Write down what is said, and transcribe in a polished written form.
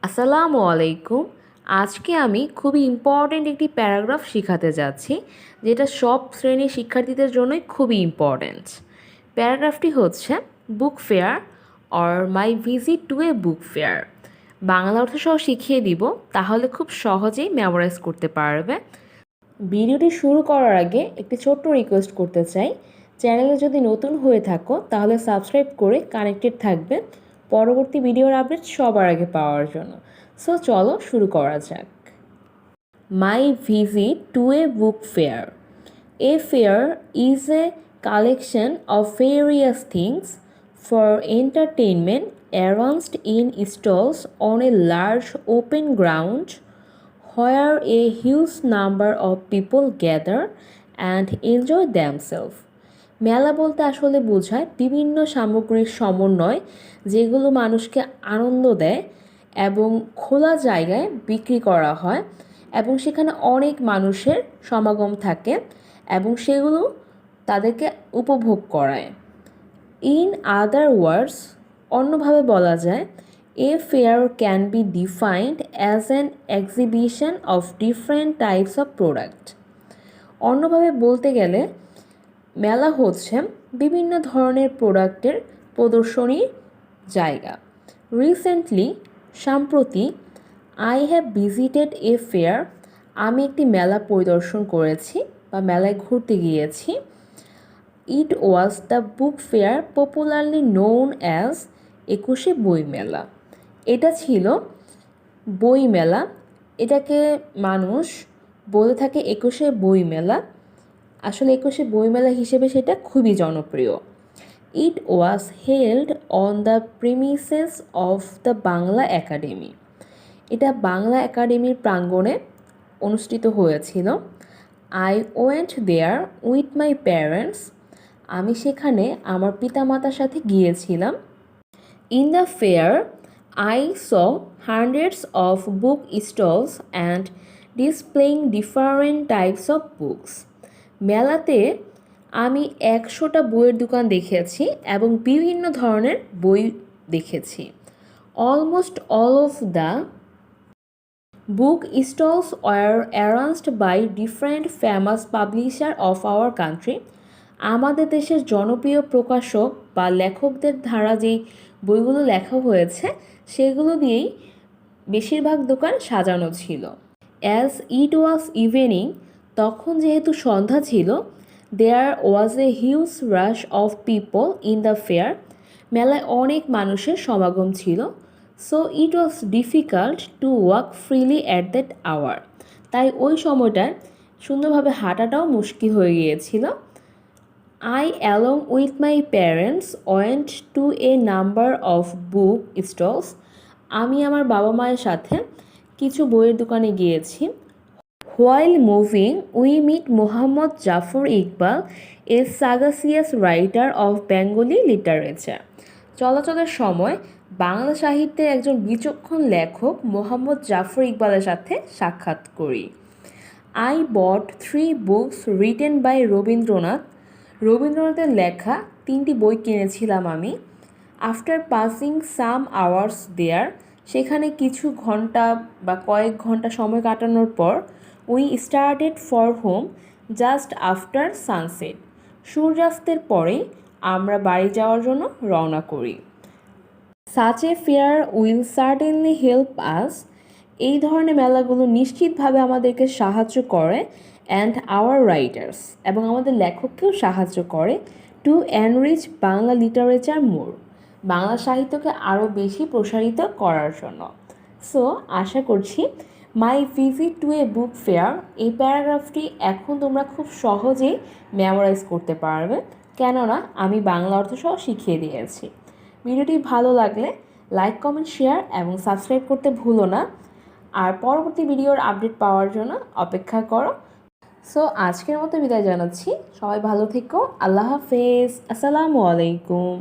আসসালামু আলাইকুম। আজকে আমি খুবই ইম্পর্ট্যান্ট একটি প্যারাগ্রাফ শেখাতে যাচ্ছি, যেটা সব শ্রেণীর শিক্ষার্থীদের জন্যই খুবই ইম্পর্ট্যান্ট। প্যারাগ্রাফটি হচ্ছে book fair or my visit to A book fair. Bangla অর্থ সহ শিখিয়ে দিব, তাহলে খুব সহজেই মেমোরাইজ করতে পারবে। ভিডিওটি শুরু করার আগে একটি ছোট্ট রিকোয়েস্ট করতে চাই, চ্যানেলে যদি নতুন হয়ে থাকো তাহলে সাবস্ক্রাইব করে কানেক্টেড থাকবে পরবর্তী ভিডিওর আপডেট সবার আগে পাওয়ার জন্য। সো চলো শুরু করা যাক। My visit to A book fair. A fair is a collection of various things for entertainment arranged in stalls on a large open ground where a huge number of people gather and enjoy themselves. মেলা বলতে আসলে বোঝায় বিভিন্ন সামগ্রিক সমন্বয় যেগুলো মানুষকে আনন্দ দেয় এবং খোলা জায়গায় বিক্রি করা হয় এবং সেখানে অনেক মানুষের সমাগম থাকে এবং সেগুলো তাদেরকে উপভোগ করায়। ইন আদার ওয়ার্ডস, অন্যভাবে বলা যায়, a fair can be defined as an exhibition of different types of product. অন্যভাবে বলতে গেলে মেলা হচ্ছে বিভিন্ন ধরনের প্রোডাক্টের প্রদর্শনীর জায়গা। রিসেন্টলি, সম্প্রতি, I have visited a fair, আমি একটি মেলা পরিদর্শন করেছি বা মেলায় ঘুরতে গিয়েছি। It was the book fair popularly known as 21শে বইমেলা। এটা ছিল বইমেলা, এটাকে মানুষ বলে থাকে 21শে বইমেলা। আসলে 21শে বইমেলা হিসেবে সেটা খুবই জনপ্রিয়। It was held on the premises of the Bangla Academy. এটা বাংলা একাডেমির প্রাঙ্গণে অনুষ্ঠিত হয়েছিল। I went there with my parents, আমি সেখানে আমার পিতামাতার সাথে গিয়েছিলাম। In the fair I saw hundreds of book stalls and displaying different types of books. মেলাতে আমি 100টা বইয়ের দোকান দেখেছি এবং বিভিন্ন ধরনের বই দেখেছি। Almost all of the book stalls were arranged by different famous publisher of our country. আমাদের দেশের জনপ্রিয় প্রকাশক বা লেখকদের দ্বারা যেই বইগুলো লেখা হয়েছে সেগুলো দিয়েই বেশিরভাগ দোকান সাজানো ছিল। অ্যাজ ইট ওয়াজ ইভিনিং, তখন যেহেতু সন্ধ্যা ছিল, there was a huge rush of people in the fair, মেলায় অনেক মানুষের সমাগম ছিল। So it was difficult to walk freely at that hour, তাই ওই সময়টায় সুন্দরভাবে হাঁটাটাও মুশকিল হয়ে গিয়েছিল। I along with my parents went to a number of book stalls, আমি আমার বাবা মায়ের সাথে কিছু বইয়ের দোকানে গিয়েছি। While moving we meet Muhammed Zafar Iqbal, a sagacious writer of Bengali literature. চলাচলের সময় বাংলা সাহিত্যের একজন বিচক্ষণ লেখক মোহাম্মদ জাফর ইকবালের সাথে সাক্ষাৎ করি। I bought 3 books written by Rabindranath, রবীন্দ্রনাথের লেখা 3টি বই কিনেছিলাম আমি। After passing some hours there, সেখানে কিছু ঘন্টা বা কয়েক ঘন্টা সময় কাটানোর পর, we started for home just after sunset, সূর্যাস্তের পরেই আমরা বাড়ি যাওয়ার জন্য রওনা করি। Such a fair will certainly help us, এই ধরনের মেলাগুলো নিশ্চিতভাবে আমাদেরকে সাহায্য করে অ্যান্ড আওয়ার রাইটার্স, এবং আমাদের লেখককেও সাহায্য করে টু এনরিচ বাংলা লিটারেচার মোর, বাংলা সাহিত্যকে আরও বেশি প্রসারিত করার জন্য। সো আশা করছি my visit to A book fair এই প্যারাগ্রাফটি এখন তোমরা খুব সহজেই মেমোরাইজ করতে পারবে, কেননা আমি বাংলা অর্থ সহ শিখিয়ে দিয়েছি। ভিডিওটি ভালো লাগলে লাইক, কমেন্ট, শেয়ার এবং সাবস্ক্রাইব করতে ভুলো না। আর পরবর্তী ভিডিওর আপডেট পাওয়ার জন্য অপেক্ষা করো। সো আজকের মতো বিদায় জানাচ্ছি, সবাই ভালো থেকো, আল্লাহ হাফেজ, আসসালামু আলাইকুম।